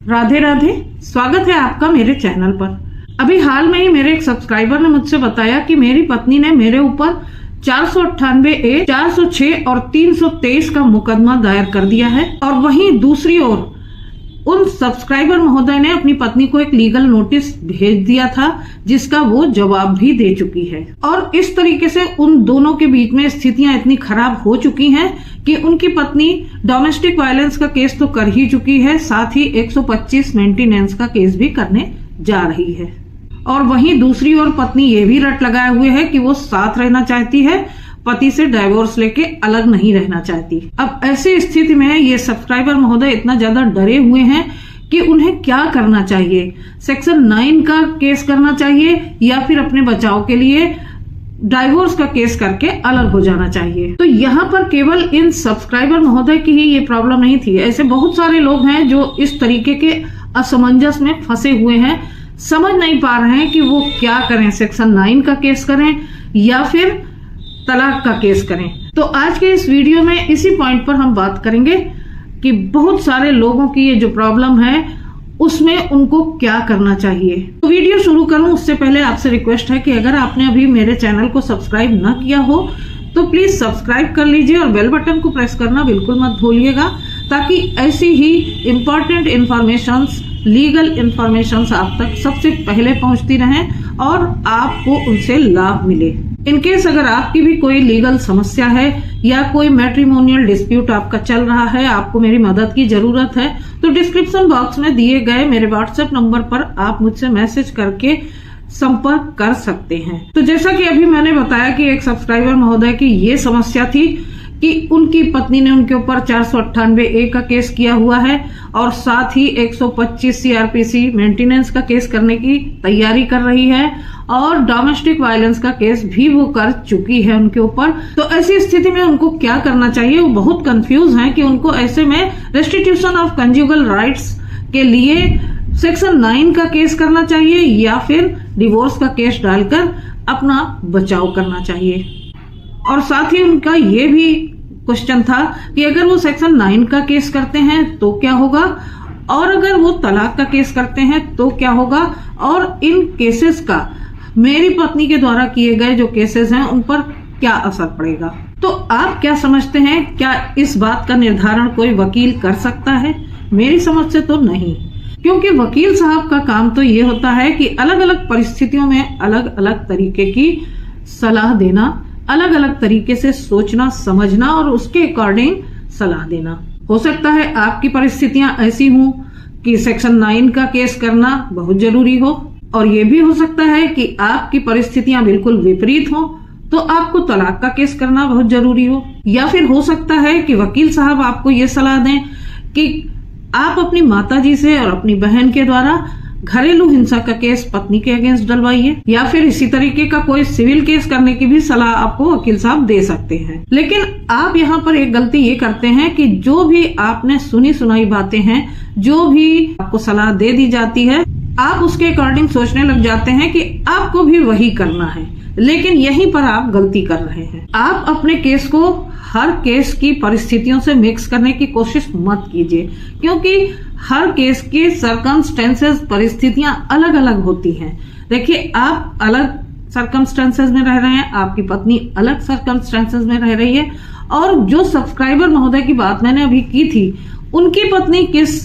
राधे राधे। स्वागत है आपका मेरे चैनल पर। अभी हाल में ही मेरे एक सब्सक्राइबर ने मुझसे बताया कि मेरी पत्नी ने मेरे ऊपर 498A, 406 और 323 का मुकदमा दायर कर दिया है। और वहीं दूसरी ओर उन सब्सक्राइबर महोदय ने अपनी पत्नी को एक लीगल नोटिस भेज दिया था, जिसका वो जवाब भी दे चुकी है। और इस तरीके से उन दोनों के बीच में स्थितियां इतनी खराब हो चुकी हैं कि उनकी पत्नी डोमेस्टिक वायलेंस का केस तो कर ही चुकी है, साथ ही 125 मेंटेनेंस का केस भी करने जा रही है। और वहीं दूसरी ओर पत्नी ये भी रट लगाए हुए है कि वो साथ रहना चाहती है, पति से डाइवोर्स लेके अलग नहीं रहना चाहती। अब ऐसी स्थिति में ये सब्सक्राइबर महोदय इतना ज्यादा डरे हुए हैं कि उन्हें क्या करना चाहिए, सेक्शन 9 का केस करना चाहिए या फिर अपने बचाव के लिए डाइवोर्स का केस करके अलग हो जाना चाहिए। तो यहाँ पर केवल इन सब्सक्राइबर महोदय की ही ये प्रॉब्लम नहीं थी, ऐसे बहुत सारे लोग हैं जो इस तरीके के असमंजस में फंसे हुए हैं, समझ नहीं पा रहे हैं कि वो क्या करें, सेक्शन 9 का केस करें या फिर तलाक का केस करें। तो आज के इस वीडियो में इसी पॉइंट पर हम बात करेंगे कि बहुत सारे लोगों की ये जो प्रॉब्लम है उसमें उनको क्या करना चाहिए। तो वीडियो शुरू करूं उससे पहले आपसे रिक्वेस्ट है कि अगर आपने अभी मेरे चैनल को सब्सक्राइब ना किया हो तो प्लीज सब्सक्राइब कर लीजिए और बेल बटन को प्रेस करना बिल्कुल मत भूलिएगा, ताकि ऐसी ही इम्पोर्टेंट इंफॉर्मेशंस, लीगल इंफॉर्मेशंस आप तक सबसे पहले पहुंचती रहें और आपको उनसे लाभ मिले। इनकेस अगर आपकी भी कोई लीगल समस्या है या कोई मैट्रिमोनियल डिस्प्यूट आपका चल रहा है, आपको मेरी मदद की जरूरत है, तो डिस्क्रिप्शन बॉक्स में दिए गए मेरे व्हाट्सएप नंबर पर आप मुझसे मैसेज करके संपर्क कर सकते हैं। तो जैसा कि अभी मैंने बताया कि एक सब्सक्राइबर महोदय की ये समस्या थी कि उनकी पत्नी ने उनके ऊपर 498A का केस किया हुआ है और साथ ही 125 CRPC मेंटेनेंस का केस करने की तैयारी कर रही है और डोमेस्टिक वायलेंस का केस भी वो कर चुकी है उनके ऊपर। तो ऐसी स्थिति में उनको क्या करना चाहिए, वो बहुत कंफ्यूज हैं कि उनको ऐसे में रेस्टिट्यूशन ऑफ कंजुगल राइट्स के लिए सेक्शन 9 का केस करना चाहिए या फिर डिवोर्स का केस डालकर अपना बचाव करना चाहिए। और साथ ही उनका ये भी क्वेश्चन था कि अगर वो सेक्शन 9 का केस करते हैं तो क्या होगा, और अगर वो तलाक का केस करते हैं तो क्या होगा, और इन केसेस का मेरी पत्नी के द्वारा किए गए जो केसेस हैं उन पर क्या असर पड़ेगा। तो आप क्या समझते हैं, क्या इस बात का निर्धारण कोई वकील कर सकता है? मेरी समझ से तो नहीं, क्योंकि वकील साहब का काम तो ये होता है कि अलग अलग परिस्थितियों में अलग अलग तरीके की सलाह देना, अलग अलग तरीके से सोचना समझना और उसके अकॉर्डिंग सलाह देना। हो सकता है आपकी परिस्थितियां ऐसी हों कि सेक्शन 9 का केस करना बहुत जरूरी हो, और ये भी हो सकता है कि आपकी परिस्थितियां बिल्कुल विपरीत हो तो आपको तलाक का केस करना बहुत जरूरी हो। या फिर हो सकता है कि वकील साहब आपको ये सलाह दें कि आप अपनी माताजी से और अपनी बहन के द्वारा घरेलू हिंसा का केस पत्नी के अगेंस्ट डलवाइए, या फिर इसी तरीके का कोई सिविल केस करने की भी सलाह आपको वकील साहब दे सकते हैं। लेकिन आप यहाँ पर एक गलती ये करते हैं कि जो भी आपने सुनी सुनाई बातें हैं, जो भी आपको सलाह दे दी जाती है, आप उसके अकॉर्डिंग सोचने लग जाते हैं कि आपको भी वही करना है। लेकिन यहीं पर आप गलती कर रहे हैं। आप अपने केस को हर केस की परिस्थितियों से मिक्स करने की कोशिश मत कीजिए, क्योंकि हर केस की सर्कमस्टेंसेस, परिस्थितियां अलग अलग होती हैं। देखिए, आप अलग सर्कमस्टेंसेस में रह रहे हैं, आपकी पत्नी अलग सर्कमस्टेंसेस में रह रही है, और जो सब्सक्राइबर महोदय की बात मैंने अभी की थी, उनकी पत्नी किस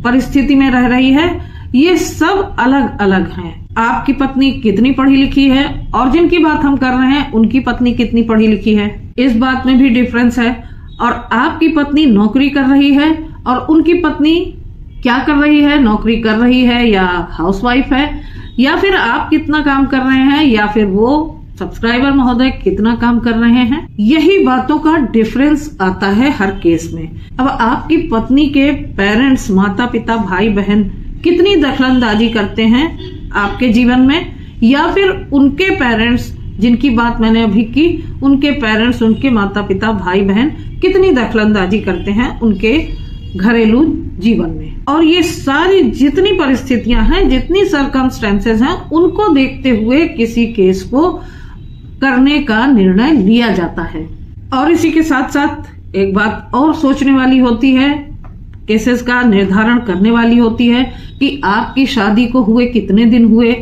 परिस्थिति में रह रही है, ये सब अलग अलग हैं। आपकी पत्नी कितनी पढ़ी लिखी है और जिनकी बात हम कर रहे हैं उनकी पत्नी कितनी पढ़ी लिखी है, इस बात में भी डिफरेंस है। और आपकी पत्नी नौकरी कर रही है और उनकी पत्नी क्या कर रही है, नौकरी कर रही है या हाउसवाइफ है, या फिर आप कितना काम कर रहे हैं या फिर वो सब्सक्राइबर महोदय कितना काम कर रहे हैं, यही बातों का डिफरेंस आता है हर केस में। अब आपकी पत्नी के पेरेंट्स, माता पिता, भाई बहन कितनी दखलंदाजी करते हैं आपके जीवन में, या फिर उनके पेरेंट्स, जिनकी बात मैंने अभी की, उनके पेरेंट्स, उनके माता पिता, भाई बहन कितनी दखलंदाजी करते हैं उनके घरेलू जीवन में। और ये सारी जितनी परिस्थितियां हैं, जितनी सर्कमस्टेंसेस हैं, उनको देखते हुए किसी केस को करने का निर्णय लिया जाता है। और इसी के साथ साथ एक बात और सोचने वाली होती है केसेस का निर्धारण करने वाली होती है कि आपकी शादी को हुए कितने दिन हुए,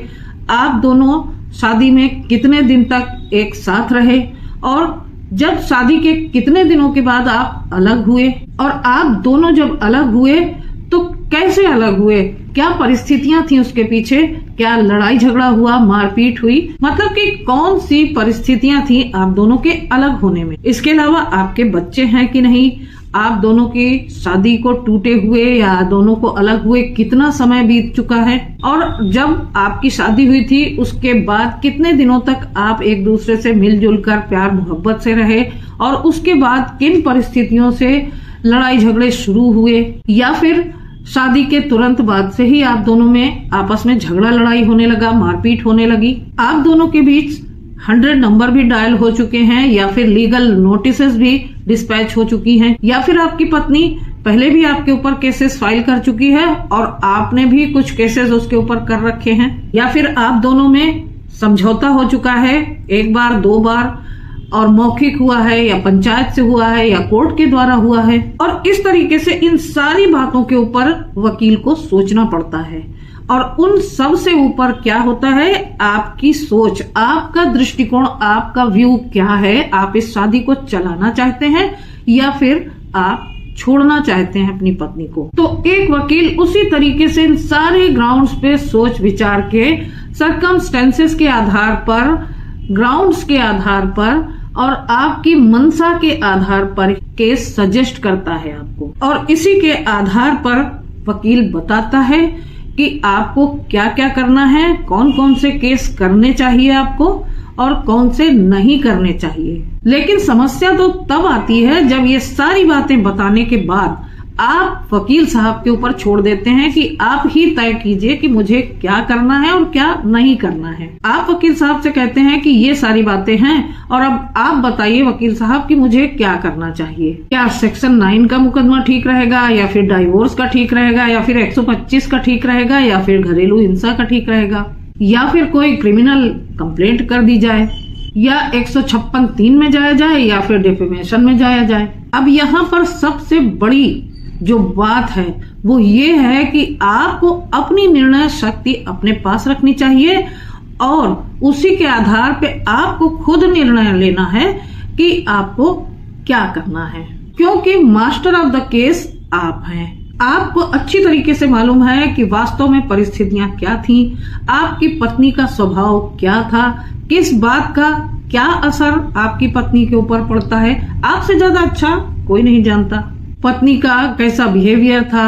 आप दोनों शादी में कितने दिन तक एक साथ रहे, और जब शादी के कितने दिनों के बाद आप अलग हुए, और आप दोनों जब अलग हुए तो कैसे अलग हुए, क्या परिस्थितियां थी उसके पीछे, क्या लड़ाई झगड़ा हुआ, मारपीट हुई, मतलब कि कौन सी परिस्थितियां थी आप दोनों के अलग होने में। इसके अलावा आपके बच्चे हैं कि नहीं, आप दोनों की शादी को टूटे हुए या दोनों को अलग हुए कितना समय बीत चुका है, और जब आपकी शादी हुई थी उसके बाद कितने दिनों तक आप एक दूसरे से मिलजुल कर प्यार मोहब्बत से रहे, और उसके बाद किन परिस्थितियों से लड़ाई झगड़े शुरू हुए, या फिर शादी के तुरंत बाद से ही आप दोनों में आपस में झगड़ा लड़ाई होने लगा, मारपीट होने लगी, आप दोनों के बीच 100 नंबर भी डायल हो चुके हैं, या फिर लीगल नोटिसेस भी डिस्पैच हो चुकी हैं, या फिर आपकी पत्नी पहले भी आपके ऊपर केसेस फाइल कर चुकी है और आपने भी कुछ केसेस उसके ऊपर कर रखे हैं, या फिर आप दोनों में समझौता हो चुका है 1 बार 2 बार, और मौखिक हुआ है या पंचायत से हुआ है या कोर्ट के द्वारा हुआ है। और इस तरीके से इन सारी बातों के ऊपर वकील को सोचना पड़ता है, और उन सब से ऊपर क्या होता है, आपकी सोच, आपका दृष्टिकोण, आपका व्यू क्या है, आप इस शादी को चलाना चाहते हैं या फिर आप छोड़ना चाहते हैं अपनी पत्नी को। तो एक वकील उसी तरीके से इन सारे ग्राउंड्स पे सोच विचार के, सर्कमस्टेंसेस के आधार पर, ग्राउंड्स के आधार पर और आपकी मंशा के आधार पर केस सजेस्ट करता है आपको, और इसी के आधार पर वकील बताता है कि आपको क्या क्या करना है, कौन कौन से केस करने चाहिए आपको और कौन से नहीं करने चाहिए। लेकिन समस्या तो तब आती है जब ये सारी बातें बताने के बाद आप वकील साहब के ऊपर छोड़ देते हैं कि आप ही तय कीजिए कि मुझे क्या करना है और क्या नहीं करना है। आप वकील साहब से कहते हैं कि ये सारी बातें हैं और अब आप बताइए वकील साहब कि मुझे क्या करना चाहिए। क्या सेक्शन 9 का मुकदमा ठीक रहेगा, या फिर डाइवोर्स का ठीक रहेगा, या फिर 125 का ठीक रहेगा, या फिर घरेलू हिंसा का ठीक रहेगा, या फिर कोई क्रिमिनल कंप्लेंट कर दी जाए, या 156(3) में जाया जाए, या फिर डिफेमेशन में जाया जाए। अब यहाँ पर सबसे बड़ी जो बात है वो ये है कि आपको अपनी निर्णय शक्ति अपने पास रखनी चाहिए, और उसी के आधार पे आपको खुद निर्णय लेना है कि आपको क्या करना है, क्योंकि मास्टर ऑफ द केस आप हैं। आपको अच्छी तरीके से मालूम है कि वास्तव में परिस्थितियां क्या थी, आपकी पत्नी का स्वभाव क्या था, किस बात का क्या असर आपकी पत्नी के ऊपर पड़ता है, आपसे ज्यादा अच्छा कोई नहीं जानता। पत्नी का कैसा बिहेवियर था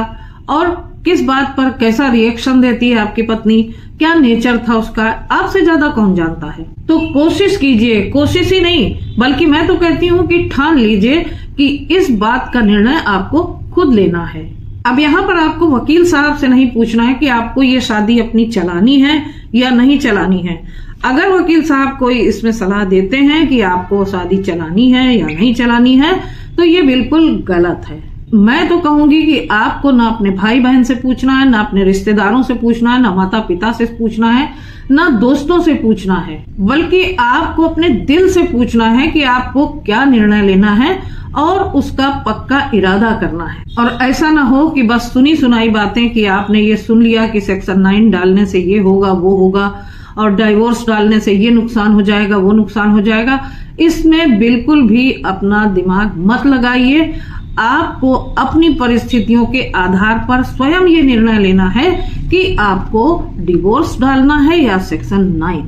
और किस बात पर कैसा रिएक्शन देती है आपकी पत्नी, क्या नेचर था उसका, आपसे ज्यादा कौन जानता है। तो कोशिश कीजिए, कोशिश ही नहीं बल्कि मैं तो कहती हूँ कि ठान लीजिए कि इस बात का निर्णय आपको खुद लेना है। अब यहाँ पर आपको वकील साहब से नहीं पूछना है कि आपको ये शादी अपनी चलानी है या नहीं चलानी है। अगर वकील साहब कोई इसमें सलाह देते हैं कि आपको शादी चलानी है या नहीं चलानी है तो ये बिल्कुल गलत है। मैं तो कहूंगी कि आपको ना अपने भाई बहन से पूछना है, ना अपने रिश्तेदारों से पूछना है, ना माता पिता से पूछना है, ना दोस्तों से पूछना है, बल्कि आपको अपने दिल से पूछना है कि आपको क्या निर्णय लेना है और उसका पक्का इरादा करना है। और ऐसा ना हो कि बस सुनी सुनाई बातें कि आपने ये सुन लिया कि सेक्शन 9 डालने से ये होगा वो होगा और डाइवोर्स डालने से ये नुकसान हो जाएगा वो नुकसान हो जाएगा। इसमें बिल्कुल भी अपना दिमाग मत लगाइए। आपको अपनी परिस्थितियों के आधार पर स्वयं ये निर्णय लेना है कि आपको डिवोर्स डालना है या सेक्शन 9।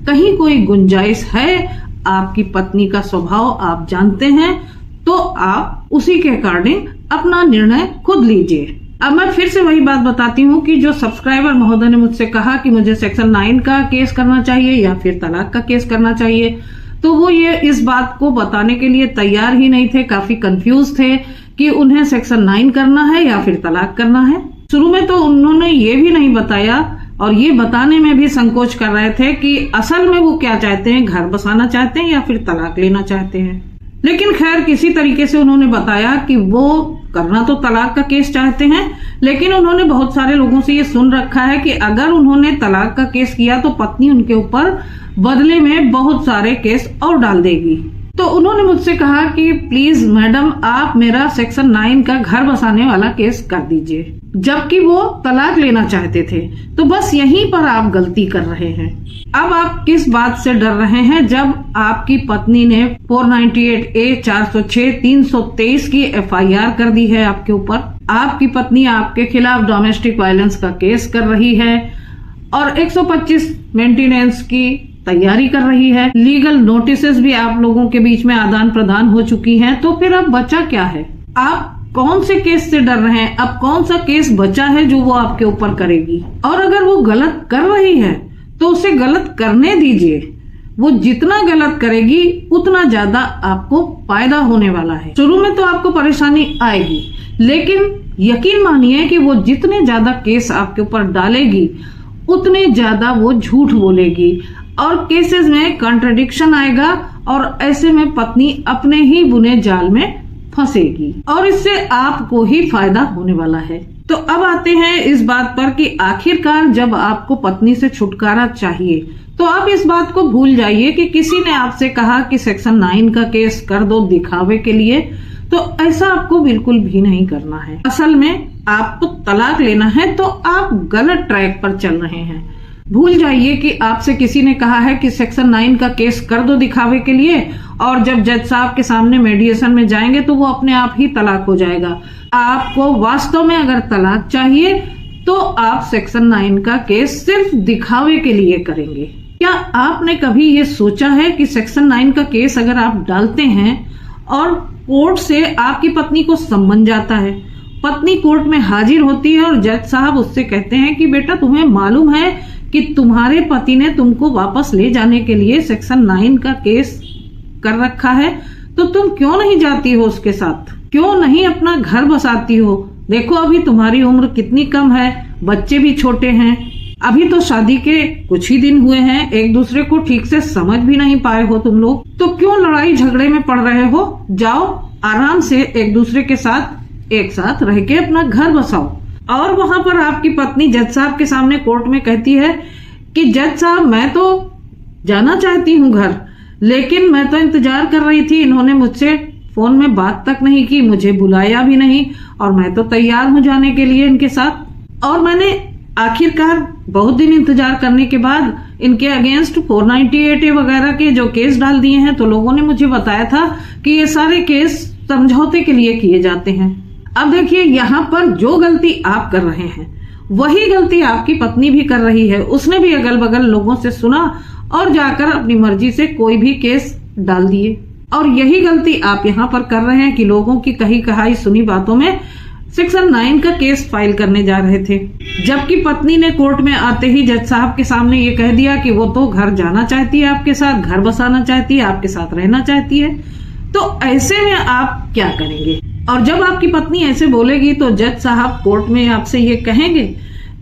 कहीं कोई गुंजाइश है, आपकी पत्नी का स्वभाव आप जानते हैं, तो आप उसी के अकॉर्डिंग अपना निर्णय खुद लीजिए। अब मैं फिर से वही बात बताती हूँ कि जो सब्सक्राइबर महोदय ने मुझसे कहा कि मुझे सेक्शन 9 का केस करना चाहिए या फिर तलाक का केस करना चाहिए, तो वो ये इस बात को बताने के लिए तैयार ही नहीं थे, काफी कंफ्यूज थे कि उन्हें सेक्शन 9 करना है या फिर तलाक करना है। शुरू में तो उन्होंने ये भी नहीं बताया और ये बताने में भी संकोच कर रहे थे कि असल में वो क्या चाहते हैं, घर बसाना चाहते हैं या फिर तलाक लेना चाहते हैं। लेकिन खैर किसी तरीके से उन्होंने बताया कि वो करना तो तलाक का केस चाहते हैं, लेकिन उन्होंने बहुत सारे लोगों से ये सुन रखा है कि अगर उन्होंने तलाक का केस किया तो पत्नी उनके ऊपर बदले में बहुत सारे केस और डाल देगी। तो उन्होंने मुझसे कहा कि प्लीज मैडम आप मेरा सेक्शन 9 का घर बसाने वाला केस कर दीजिए, जबकि वो तलाक लेना चाहते थे। तो बस यहीं पर आप गलती कर रहे हैं। अब आप किस बात से डर रहे हैं? जब आपकी पत्नी ने 498A 406 323 की FIR कर दी है आपके ऊपर, आपकी पत्नी आपके खिलाफ डोमेस्टिक वायलेंस का केस कर रही है और 125 मेंटेनेंस की तैयारी कर रही है, लीगल नोटिसेस भी आप लोगों के बीच में आदान प्रदान हो चुकी हैं, तो फिर अब बचा क्या है? आप कौन से केस से डर रहे हैं? अब कौन सा केस बचा है जो वो आपके ऊपर करेगी? और अगर वो गलत कर रही है तो उसे गलत करने दीजिए। वो जितना गलत करेगी उतना ज्यादा आपको फायदा होने वाला है। शुरू में तो आपको परेशानी आएगी, लेकिन यकीन मानिए कि वो जितने ज्यादा केस आपके ऊपर डालेगी उतने ज्यादा वो झूठ बोलेगी और केसेस में कॉन्ट्रडिक्शन आएगा और ऐसे में पत्नी अपने ही बुने जाल में फंसेगी और इससे आपको ही फायदा होने वाला है। तो अब आते हैं इस बात पर कि आखिरकार जब आपको पत्नी से छुटकारा चाहिए तो आप इस बात को भूल जाइए कि किसी ने आपसे कहा कि सेक्शन 9 का केस कर दो दिखावे के लिए। तो ऐसा आपको बिल्कुल भी नहीं करना है। असल में आपको तलाक लेना है तो आप गलत ट्रैक पर चल रहे हैं। भूल जाइए कि आपसे किसी ने कहा है कि सेक्शन 9 का केस कर दो दिखावे के लिए और जब जज साहब के सामने मेडिएशन में जाएंगे तो वो अपने आप ही तलाक हो जाएगा। आपको वास्तव में अगर तलाक चाहिए तो आप सेक्शन 9 का केस सिर्फ दिखावे के लिए करेंगे। क्या आपने कभी ये सोचा है कि सेक्शन 9 का केस अगर आप डालते हैं और कोर्ट से आपकी पत्नी को सम्मन जाता है, पत्नी कोर्ट में हाजिर होती है और जज साहब उससे कहते हैं कि बेटा तुम्हें मालूम है कि तुम्हारे पति ने तुमको वापस ले जाने के लिए सेक्शन 9 का केस कर रखा है, तो तुम क्यों नहीं जाती हो उसके साथ? क्यों नहीं अपना घर बसाती हो? देखो अभी तुम्हारी उम्र कितनी कम है, बच्चे भी छोटे हैं, अभी तो शादी के कुछ ही दिन हुए हैं, एक दूसरे को ठीक से समझ भी नहीं पाए हो तुम लोग, तो क्यों लड़ाई झगड़े में पड़ रहे हो? जाओ आराम से एक दूसरे के साथ एक साथ रह के अपना घर बसाओ। और वहां पर आपकी पत्नी जज साहब के सामने कोर्ट में कहती है कि जज साहब मैं तो जाना चाहती हूँ घर, लेकिन मैं तो इंतजार कर रही थी, इन्होंने मुझसे फोन में बात तक नहीं की, मुझे बुलाया भी नहीं और मैं तो तैयार हूँ जाने के लिए इनके साथ। और मैंने आखिरकार बहुत दिन इंतजार करने के बाद इनके अगेंस्ट 498A वगैरह के जो केस डाल दिए हैं, तो लोगों ने मुझे बताया था कि ये सारे केस समझौते के लिए किए जाते हैं। अब देखिए यहाँ पर जो गलती आप कर रहे हैं वही गलती आपकी पत्नी भी कर रही है। उसने भी अगल बगल लोगों से सुना और जाकर अपनी मर्जी से कोई भी केस डाल दिए और यही गलती आप यहाँ पर कर रहे हैं कि लोगों की कही कहाई सुनी बातों में सेक्शन 9 का केस फाइल करने जा रहे थे, जबकि पत्नी ने कोर्ट में आते ही जज साहब के सामने ये कह दिया कि वो तो घर जाना चाहती है, आपके साथ घर बसाना चाहती है, आपके साथ रहना चाहती है। तो ऐसे में आप क्या करेंगे? और जब आपकी पत्नी ऐसे बोलेगी तो जज साहब कोर्ट में आपसे ये कहेंगे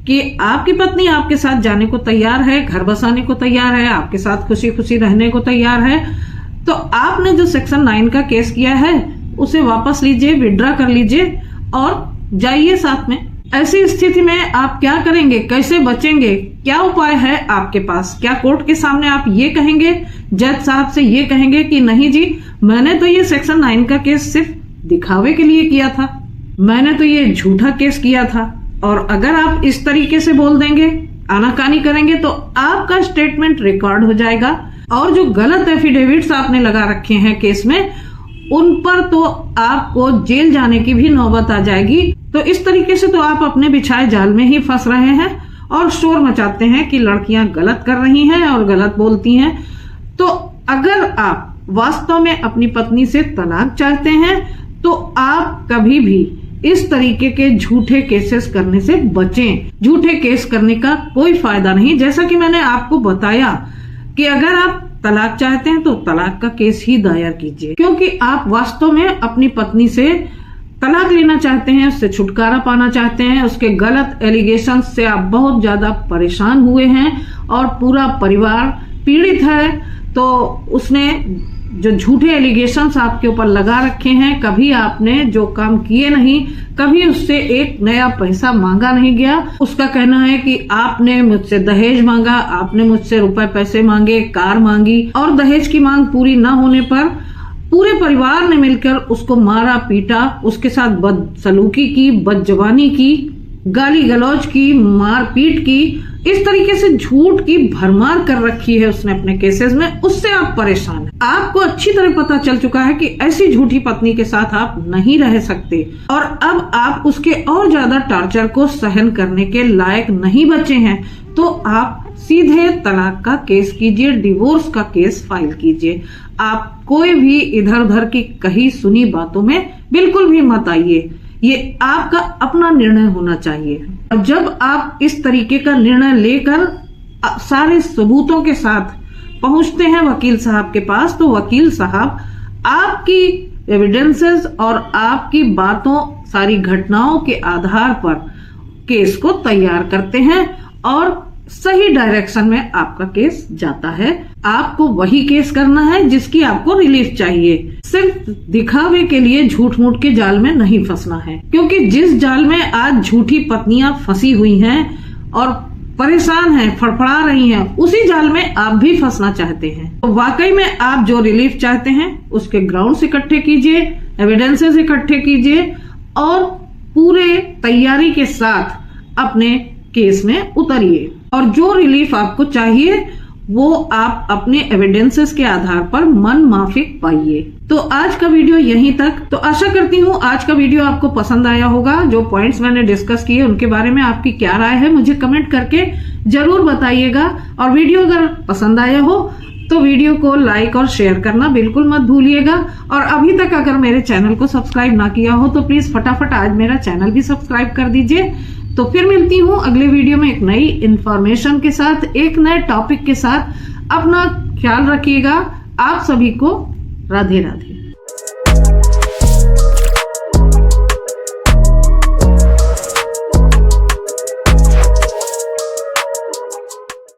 कि आपकी पत्नी आपके साथ जाने को तैयार है, घर बसाने को तैयार है, आपके साथ खुशी खुशी रहने को तैयार है, तो आपने जो सेक्शन 9 का केस किया है उसे वापस लीजिए, विड्रॉ कर लीजिए और जाइए साथ में। ऐसी स्थिति में आप क्या करेंगे? कैसे बचेंगे? क्या उपाय है आपके पास? क्या कोर्ट के सामने आप ये कहेंगे, जज साहब से ये कहेंगे कि नहीं जी मैंने तो ये सेक्शन 9 का केस सिर्फ दिखावे के लिए किया था, मैंने तो ये झूठा केस किया था? और अगर आप इस तरीके से बोल देंगे, आनाकानी करेंगे, तो आपका स्टेटमेंट रिकॉर्ड हो जाएगा और जो गलत एफिडेविट्स आपने लगा रखे हैं केस में उन पर तो आपको जेल जाने की भी नौबत आ जाएगी। तो इस तरीके से तो आप अपने बिछाए जाल में ही फंस रहे हैं और शोर मचाते हैं कि लड़कियां गलत कर रही हैं और गलत बोलती हैं। तो अगर आप वास्तव में अपनी पत्नी से तलाक चाहते हैं तो आप कभी भी इस तरीके के झूठे केसेस करने से बचें। झूठे केस करने का कोई फायदा नहीं। जैसा कि मैंने आपको बताया कि अगर आप तलाक चाहते हैं तो तलाक का केस ही दायर कीजिए, क्योंकि आप वास्तव में अपनी पत्नी से तलाक लेना चाहते हैं, उससे छुटकारा पाना चाहते हैं। उसके गलत एलिगेशन से आप बहुत ज्यादा परेशान हुए हैं और पूरा परिवार पीड़ित है। तो उसने जो झूठे एलिगेशंस आपके ऊपर लगा रखे हैं, कभी आपने जो काम किए नहीं, कभी उससे एक नया पैसा मांगा नहीं गया। उसका कहना है कि आपने मुझसे दहेज मांगा, आपने मुझसे रुपए पैसे मांगे, कार मांगी और दहेज की मांग पूरी न होने पर पूरे परिवार ने मिलकर उसको मारा पीटा, उसके साथ बदसलूकी की, बदजबानी की, गाली गलौज की, मारपीट की, इस तरीके से झूठ की भरमार कर रखी है उसने अपने केसेस में। उससे आप परेशान हैं। आपको अच्छी तरह पता चल चुका है कि ऐसी झूठी पत्नी के साथ आप नहीं रह सकते और अब आप उसके और ज्यादा टॉर्चर को सहन करने के लायक नहीं बचे हैं। तो आप सीधे तलाक का केस कीजिए, डिवोर्स का केस फाइल कीजिए। आप कोई भी इधर उधर की कही सुनी बातों में बिल्कुल भी मत आइए। ये आपका अपना निर्णय होना चाहिए। और जब आप इस तरीके का निर्णय लेकर सारे सबूतों के साथ पहुंचते हैं वकील साहब के पास, तो वकील साहब आपकी एविडेंसेस और आपकी बातों, सारी घटनाओं के आधार पर केस को तैयार करते हैं और सही डायरेक्शन में आपका केस जाता है। आपको वही केस करना है जिसकी आपको रिलीफ चाहिए। सिर्फ दिखावे के लिए झूठ मूठ के जाल में नहीं फंसना है, क्योंकि जिस जाल में आज झूठी पत्नियां फंसी हुई हैं और परेशान हैं, फड़फड़ा रही हैं, उसी जाल में आप भी फंसना चाहते हैं। तो वाकई में आप जो रिलीफ चाहते हैं उसके ग्राउंड्स इकट्ठे कीजिए, एविडेंसेस इकट्ठे कीजिए और पूरे तैयारी के साथ अपने केस में उतरिए। और जो रिलीफ आपको चाहिए वो आप अपने एविडेंसेस के आधार पर मन माफिक पाइए। तो आज का वीडियो यहीं तक। तो आशा करती हूँ आज का वीडियो आपको पसंद आया होगा। जो पॉइंट्स मैंने डिस्कस किए उनके बारे में आपकी क्या राय है मुझे कमेंट करके जरूर बताइएगा। और वीडियो अगर पसंद आया हो तो वीडियो को लाइक और शेयर करना बिल्कुल मत भूलिएगा। और अभी तक अगर मेरे चैनल को सब्सक्राइब ना किया हो तो प्लीज फटाफट आज मेरा चैनल भी सब्सक्राइब कर दीजिए। तो फिर मिलती हूँ अगले वीडियो में एक नई इंफॉर्मेशन के साथ, एक नए टॉपिक के साथ। अपना ख्याल रखिएगा। आप सभी को राधे राधे।